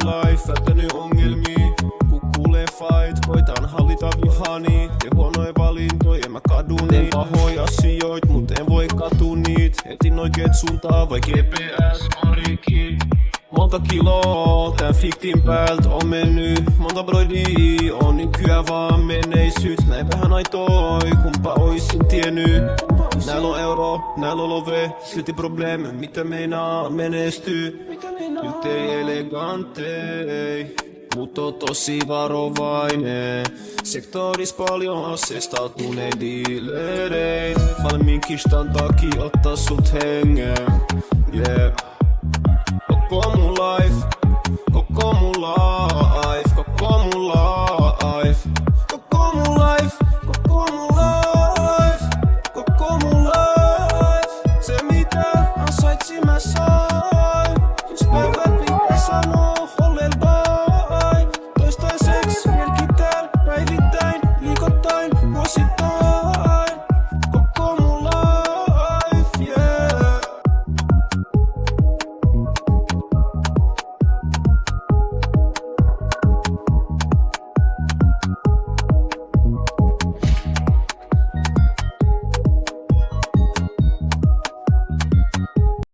life, välttänyt ongelmia. Kun kuulee fight, koitan hallita vihani. Teen huonoja valintoja, en mä kadu niit. Teen pahoja asioit, mut en voi katu niit. Etin oikeet suuntaa, vai GPS on rikki. Monta kiloa tän fiktin päälт on mennyt. Monta broidia on nykyään vaan menneisyys. Näin vähän aitoi, kumpa oisin tiennyt. Näil on euro, näil on love, silti probleemi, mitä meinaa menestyy. Nyt ei elegantei, mut on tosi varovainen. Sektoris paljon asestautuneen dealerein. Valmiin kistan takia ottaa sut hengen. Yeah. Koko mun life